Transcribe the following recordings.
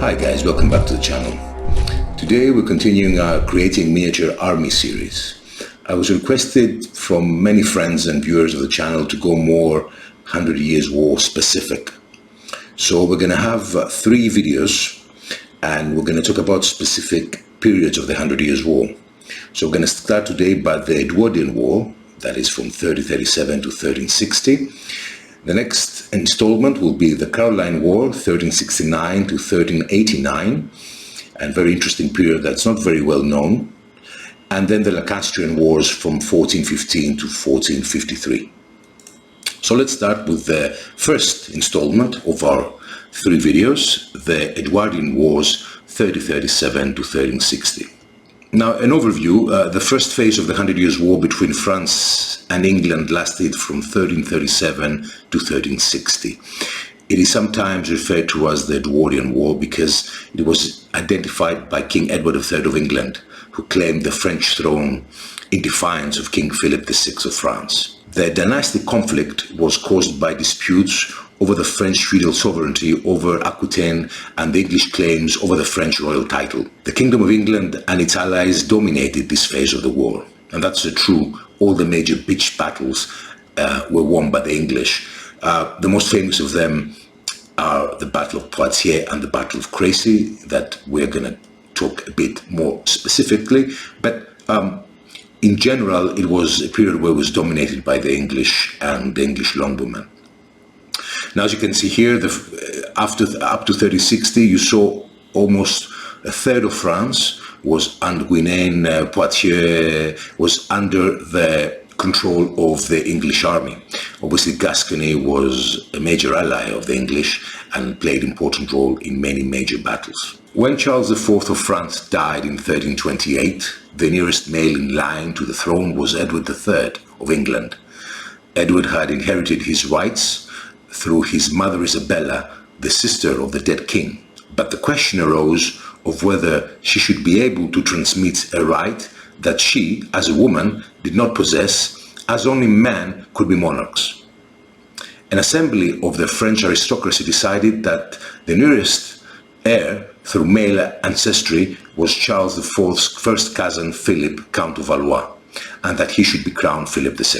Hi guys, welcome back to the channel. Today we're continuing our Creating Miniature Army series. I was requested from many friends and viewers of the channel to go more 100 Years War specific. So we're going to have 3 videos and we're going to talk about specific periods of the 100 Years War. So we're going to start today by the Edwardian War, that is from 1337 to 1360. The next installment will be the Caroline War, 1369 to 1389, and very interesting period that's not very well known. And then the Lancastrian Wars from 1415 to 1453. So let's start with the first installment of our 3 videos, the Edwardian Wars, 1337 to 1360. Now, an overview, the first phase of the 100 Years' War between France and England lasted from 1337 to 1360. It is sometimes referred to as the Edwardian War because it was identified by King Edward III of England, who claimed the French throne in defiance of King Philip VI of France. The dynastic conflict was caused by disputes over the French feudal sovereignty over Aquitaine and the English claims over the French royal title. The Kingdom of England and its allies dominated this phase of the war, and that's true. All the major pitched battles were won by the English. The most famous of them are the Battle of Poitiers and the Battle of Crécy, that we're going to talk a bit more specifically, but in general it was a period where it was dominated by the English and the English longbowmen. Now, as you can see here, up to 3060, you saw almost a third of France was under Poitiers was under the control of the English army. Obviously, Gascony was a major ally of the English and played an important role in many major battles. When Charles IV of France died in 1328, the nearest male in line to the throne was Edward III of England. Edward had inherited his rights through his mother Isabella, the sister of the dead king. But the question arose of whether she should be able to transmit a right that she, as a woman, did not possess, as only men could be monarchs. An assembly of the French aristocracy decided that the nearest heir through male ancestry was Charles IV's first cousin Philip, Count of Valois, and that he should be crowned Philip VI.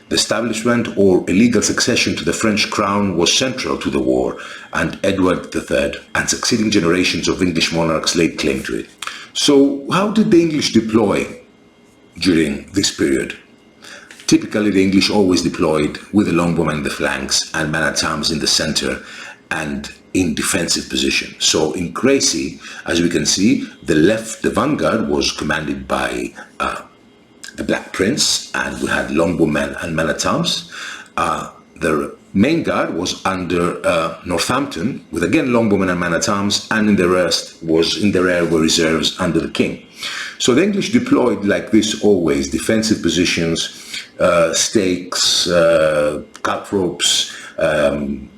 The establishment or illegal succession to the French crown was central to the war, and Edward III and succeeding generations of English monarchs laid claim to it. So how did the English deploy during this period? Typically, the English always deployed with the longbowmen in the flanks and men-at-arms in the center and in defensive position. So in Crécy, as we can see, the vanguard was commanded by the Black Prince, and we had longbowmen and men-at-arms. The main guard was under Northampton, with again longbowmen and men-at-arms, and in the rear were reserves under the king. So the English deployed like this always: defensive positions, stakes, cut ropes,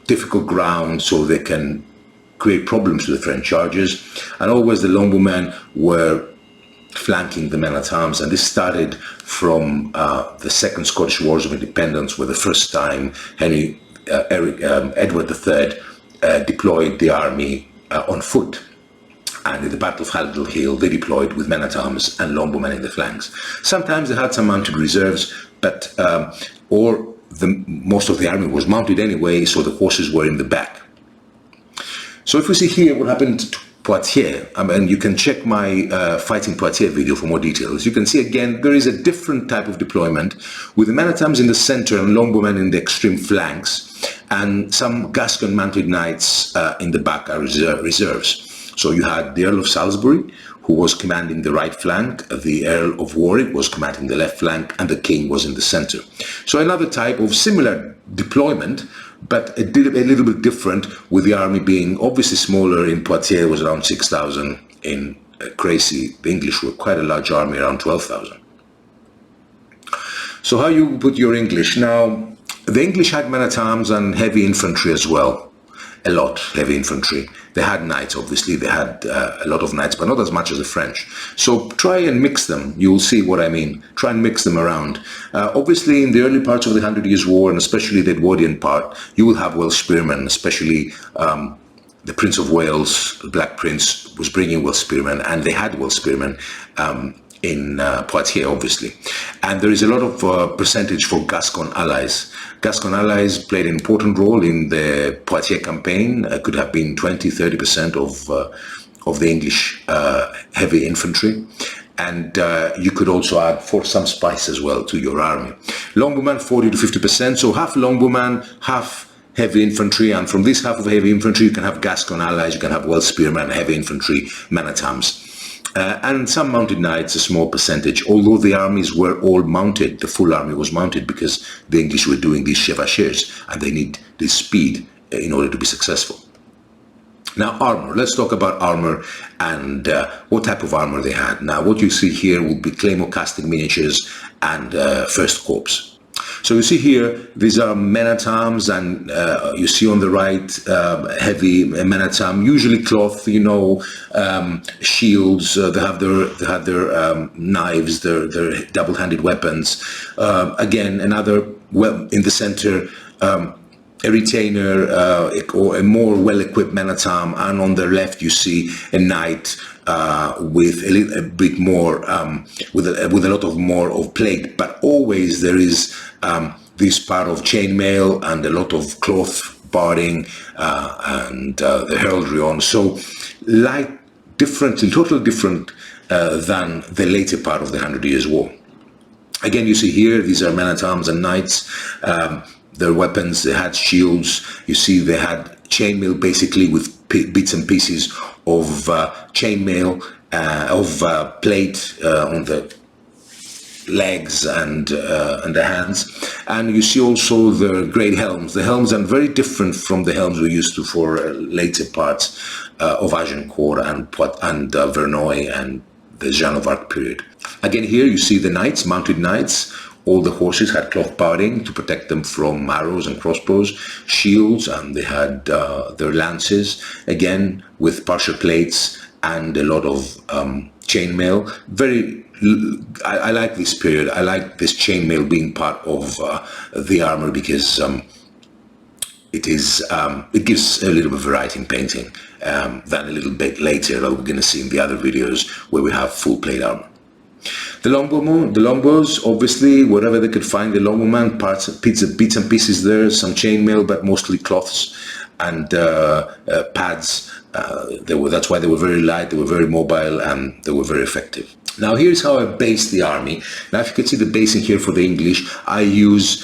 difficult ground, so they can create problems to the French chargers, and always the longbowmen were flanking the men-at-arms. And this started from the Second Scottish Wars of Independence, where the first time Edward III deployed the army on foot. And in the Battle of Haldell Hill, they deployed with men-at-arms and longbowmen in the flanks. Sometimes they had some mounted reserves, but most of the army was mounted anyway, so the horses were in the back. So if we see here what happened to Poitiers, and you can check my Fighting Poitiers video for more details. You can see again there is a different type of deployment, with the men-at-arms in the center and longbowmen in the extreme flanks, and some Gascon mounted knights in the back are reserves. So you had the Earl of Salisbury, who was commanding the right flank, the Earl of Warwick was commanding the left flank, and the king was in the center. So another type of similar deployment, but a little bit different, with the army being obviously smaller. In Poitiers was around 6,000. In Crécy, the English were quite a large army, around 12,000. So how you put your English? Now, the English had men-at-arms and heavy infantry as well. A lot, heavy infantry. They had knights, obviously. They had a lot of knights, but not as much as the French. So try and mix them. You'll see what I mean. Try and mix them around. Obviously, in the early parts of the 100 Years' War, and especially the Edwardian part, you will have Welsh spearmen, especially the Prince of Wales, the Black Prince, was bringing Welsh spearmen, and they had Welsh spearmen in Poitiers, obviously. And there is a lot of percentage for Gascon allies. Gascon allies played an important role in the Poitiers campaign. Could have been 20–30% of the English heavy infantry. And you could also add for some spice as well to your army. Longbowmen 40–50%, so half longbowmen, half heavy infantry, and from this half of heavy infantry you can have Gascon allies, you can have Welsh spearmen, heavy infantry, men at arms. And some mounted knights, a small percentage, although the armies were all mounted. The full army was mounted because the English were doing these chevauchés and they need this speed in order to be successful. Now, armor. Let's talk about armor and what type of armor they had. Now, what you see here would be claymore casting miniatures and first corps. So you see here, these are men-at-arms, and you see on the right heavy men-at-arms, usually cloth, you know, shields. They have their knives, their double-handed weapons. Again, another, well, in the center, a retainer or a more well-equipped man-at-arm, and on the left you see a knight with a bit more, with a lot of more of plate, but always there is this part of chainmail and a lot of cloth barding and the heraldry on. So totally different than the later part of the 100 Years' War. Again, you see here, these are men-at-arms and knights. Their weapons, they had shields. You see they had chainmail basically with bits and pieces of chainmail, of plate on the legs and the hands. And you see also the great helms. The helms are very different from the helms we're used to for later parts of Agincourt and Verneuil and the Jeanne of Arc period. Again, here you see the knights, mounted knights. All the horses had cloth barding to protect them from arrows and crossbows, shields, and they had their lances, again with partial plates and a lot of chainmail. I like this period. I like this chainmail being part of the armor because it gives a little bit of variety in painting than a little bit later that we're going to see in the other videos where we have full plate armor. The longbows, obviously, whatever they could find, the longbowman, bits and pieces there, some chainmail, but mostly cloths and pads. That's why they were very light, they were very mobile, and they were very effective. Now, here's how I base the army. Now, if you can see the basing here for the English, I use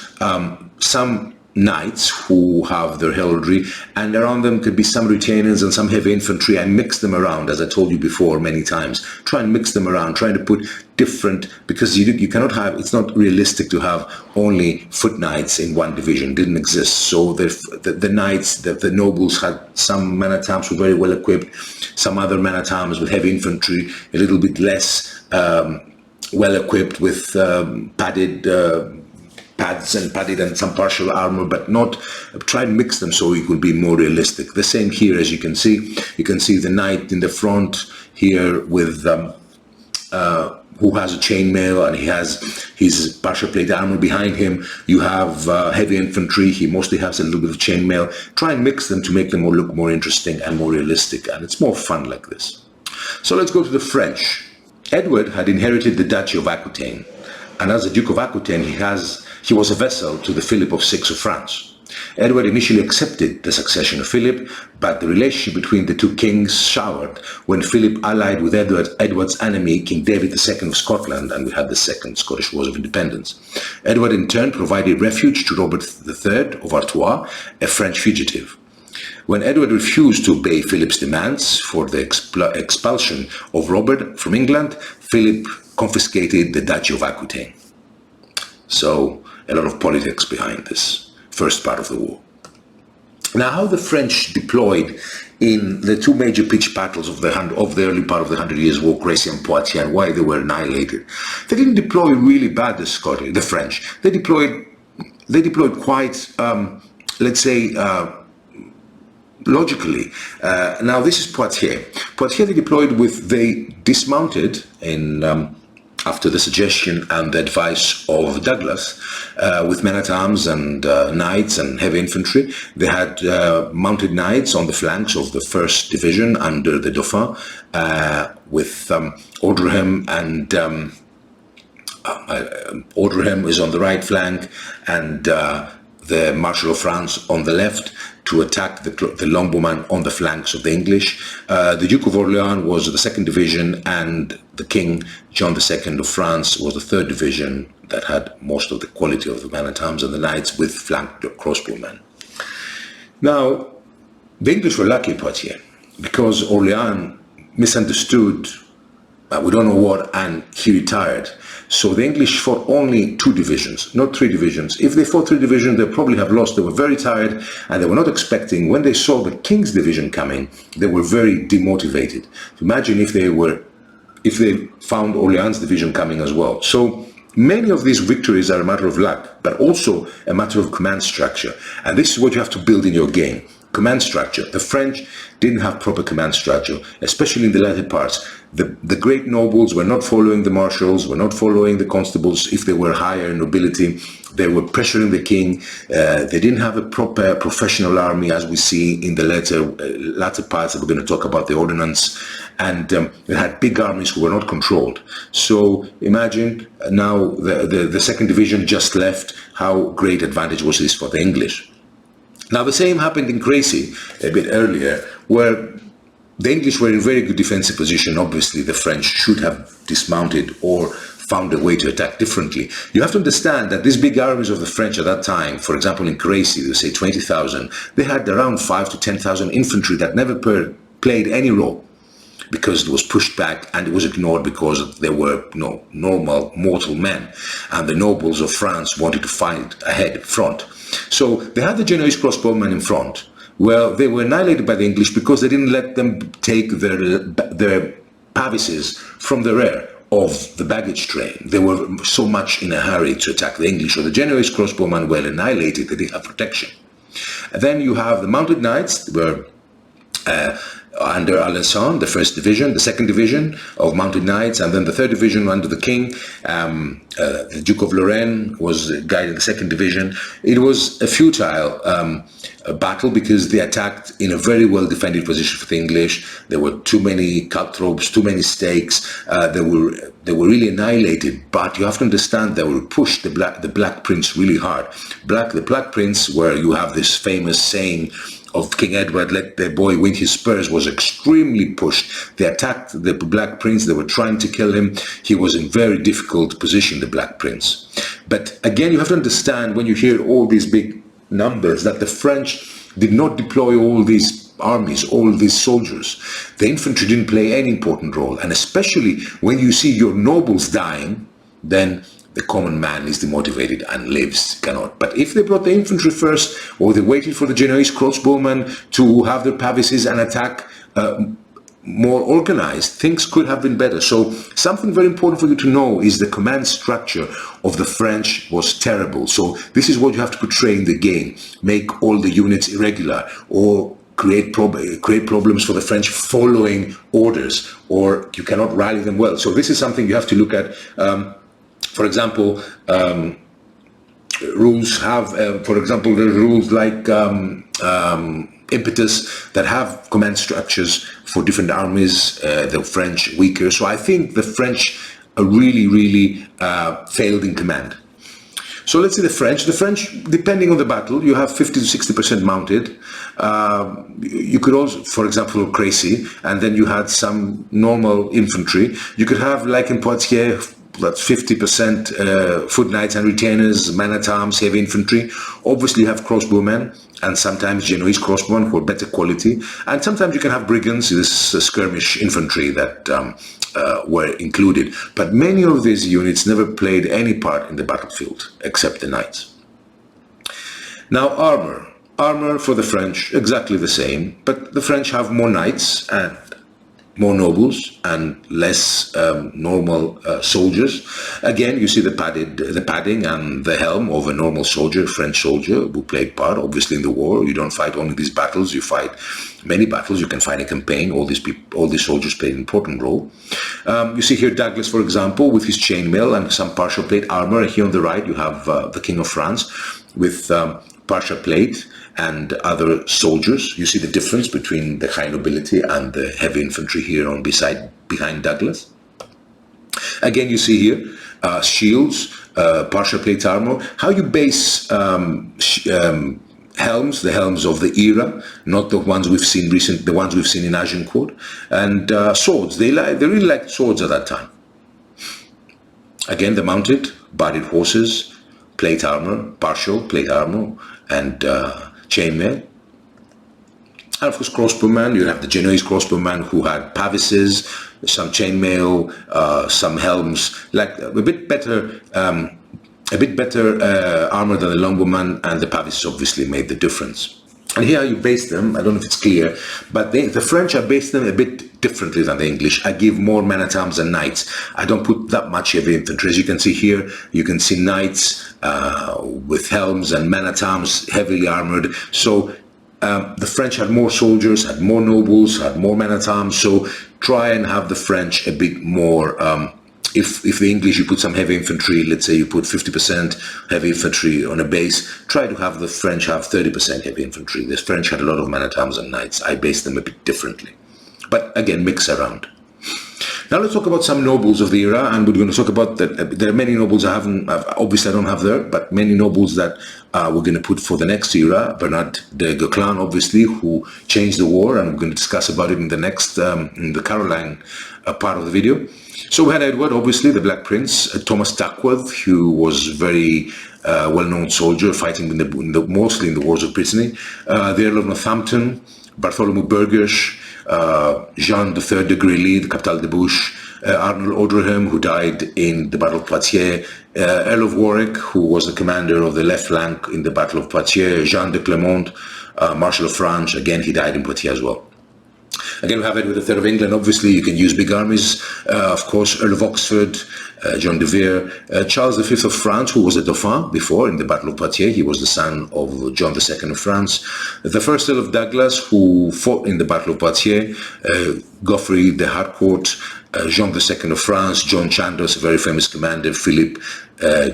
some knights who have their heraldry, and around them could be some retainers and some heavy infantry. I mix them around, as I told you before many times. Try and mix them around, trying to put different, because you cannot have, it's not realistic to have only foot knights in one division. It didn't exist. So the knights, the nobles had some men-at-arms who were very well equipped, some other men-at-arms with heavy infantry, a little bit less well equipped with padded pads and padded and some partial armor, but not try and mix them so it will be more realistic. The same here, as you can see the knight in the front here with who has a chainmail, and he has his partial plate armor behind him. You have heavy infantry. He mostly has a little bit of chainmail. Try and mix them to make them look more interesting and more realistic, and it's more fun like this. So let's go to the French. Edward had inherited the Duchy of Aquitaine, and as the Duke of Aquitaine, he was a vassal to the Philip of VI of France. Edward initially accepted the succession of Philip, but the relationship between the two kings soured when Philip allied with Edward's enemy, King David II of Scotland, and we had the Second Scottish Wars of Independence. Edward in turn provided refuge to Robert III of Artois, a French fugitive. When Edward refused to obey Philip's demands for the expulsion of Robert from England, Philip confiscated the Duchy of Aquitaine. So, a lot of politics behind this first part of the war. Now, how the French deployed in the two major pitched battles of the early part of the 100 Years' War, Crécy and Poitiers, and why they were annihilated. They didn't deploy really bad, the French. They deployed quite, let's say, logically. Now, this is Poitiers. Poitiers they deployed they dismounted in after the suggestion and the advice of Douglas, with men-at-arms and knights and heavy infantry. They had mounted knights on the flanks of the 1st Division under the Dauphin, with Auberoche and Auberoche is on the right flank, and the Marshal of France on the left, to attack the longbowmen on the flanks of the English. The Duke of Orleans was the 2nd Division, and the King, John II of France, was the 3rd Division that had most of the quality of the men-at-arms and the knights with flanked crossbowmen. Now, the English were lucky in Poitiers, because Orleans misunderstood, we don't know what, and he retired. So the English fought only 2 divisions, not 3 divisions. If they fought 3 divisions, they probably have lost. They were very tired, and they were not expecting. When they saw the King's division coming, they were very demotivated. Imagine if they found Orleans' division coming as well. So many of these victories are a matter of luck, but also a matter of command structure. And this is what you have to build in your game. Command structure. The French didn't have proper command structure, especially in the latter parts. The great nobles were not following the marshals, were not following the constables if they were higher in nobility. They were pressuring the king. They didn't have a proper professional army, as we see in the latter parts that we're going to talk about, the ordnance. And they had big armies who were not controlled. So imagine now the 2nd Division just left, how great advantage was this for the English. Now the same happened in Crécy a bit earlier, where the English were in very good defensive position. Obviously the French should have dismounted or found a way to attack differently. You have to understand that these big armies of the French at that time, for example in Crécy, they say 20,000, they had around 5,000 to 10,000 infantry that never played any role, because it was pushed back and it was ignored because there were no normal mortal men, and the nobles of France wanted to fight ahead front. So they had the Genoese crossbowmen in front. Well, they were annihilated by the English because they didn't let them take their pavises from the rear of the baggage train. They were so much in a hurry to attack the English. So the Genoese crossbowmen were annihilated. They didn't have protection. And then you have the mounted knights, were under Alençon, the 1st Division, the 2nd Division of mounted knights, and then the 3rd Division under the King. The Duke of Lorraine was guiding the 2nd Division. It was a futile battle, because they attacked in a very well defended position for the English. There were too many cutthroats, too many stakes. They were really annihilated. But you have to understand, they were pushed the Black Prince really hard. The Black Prince, where you have this famous saying of King Edward, "Let the boy win his spurs," was extremely pushed. They attacked the Black Prince. They were trying to kill him. He was in very difficult position, the Black Prince. But again, you have to understand, when you hear all these big numbers, that the French did not deploy all these armies, all these soldiers. The infantry didn't play any important role. And especially when you see your nobles dying, then the common man is demotivated and cannot. But if they brought the infantry first, or they waited for the Genoese crossbowmen to have their pavises and attack more organized, things could have been better. So something very important for you to know is the command structure of the French was terrible. So this is what you have to portray in the game. Make all the units irregular, or create problems for the French following orders, or you cannot rally them well. So this is something you have to look at. For example, rules have, for example, there's rules like impetus that have command structures for different armies, the French weaker. So I think the French really failed in command. So let's see the French. The French, depending on the battle, you have 50 to 60% mounted. You could also, for example, Crécy, and then you had some normal infantry. You could have, like in Poitiers, that's 50% foot knights and retainers, men-at-arms, heavy infantry. Obviously you have crossbowmen, and sometimes Genoese crossbowmen for better quality. And sometimes you can have brigands, this skirmish infantry that were included. But many of these units never played any part in the battlefield, except the knights. Now armor. Armor for the French, exactly the same, but the French have more knights and more nobles and less normal soldiers. Again, you see the padding and the helm of a normal soldier, French soldier, who played part, obviously, in the war. You don't fight only these battles; you fight many battles. You can fight a campaign. All these soldiers played an important role. You see here Douglas, for example, with his chainmail and some partial plate armor. Here on the right, you have the King of France with partial plate and other soldiers. You see the difference between the high nobility and the heavy infantry here on behind Douglas. Again, you see here shields, partial plate armor. How you base helms, the helms of the era, not the ones we've seen the ones we've seen in Agincourt, and swords. They really liked swords at that time. Again, the mounted, bodied horses, plate armor, partial plate armor, and chainmail. And of course, crossbowmen. You have the Genoese crossbowmen who had pavises, some chainmail, some helms, like a bit better armor than the longbowman, and the pavises obviously made the difference. And here you base them. I don't know if it's clear, but the French, I base them a bit differently than the English. I give more men at arms and knights. I don't put that much heavy infantry. As you can see here, you can see knights with helms and men at arms, heavily armored. So the French had more soldiers, had more nobles, had more men at arms. So try and have the French a bit more. If the English, you put some heavy infantry, let's say you put 50% heavy infantry on a base, try to have the French have 30% heavy infantry. The French had a lot of men at arms and knights. I based them a bit differently. But again, mix around. Now let's talk about some nobles of the era, and we're going to talk about that. There are many nobles obviously I don't have there, but many nobles that we're going to put for the next era. Bernard de Guesclin, obviously, who changed the war, and we're going to discuss about it in the next, in the Caroline part of the video. So we had Edward, obviously, the Black Prince, Thomas Duckworth, who was very well-known soldier, fighting mostly in the wars of Brittany, the Earl of Northampton, Bartholomew Burghersh, Jean III de Grilly, the Captal de Buch, Arnold Auberoche, who died in the Battle of Poitiers, Earl of Warwick, who was the commander of the left flank in the Battle of Poitiers, Jean de Clermont, Marshal of France. Again, he died in Poitiers as well. Again, we have Edward III of England. Obviously, you can use big armies. Of course, Earl of Oxford, John de Vere, Charles V of France, who was a Dauphin before in the Battle of Poitiers. He was the son of John II of France. The first Earl of Douglas, who fought in the Battle of Poitiers, Geoffrey de Harcourt, Jean II of France, John Chandos, a very famous commander, Philip,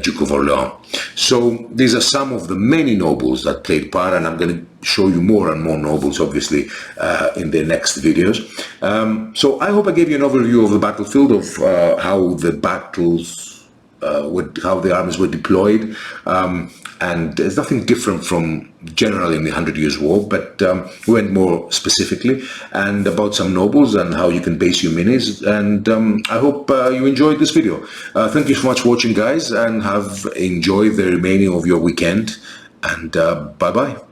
Duke of Orleans. So these are some of the many nobles that played part, and I'm going to show you more and more nobles, obviously, in the next videos. So I hope I gave you an overview of the battlefield, of how the battles, how the armies were deployed. And there's nothing different from generally in the 100 Years' War, but we went more specifically and about some nobles and how you can base your minis. And I hope you enjoyed this video. Thank you so much for watching, guys, and have enjoyed the remaining of your weekend. And bye-bye.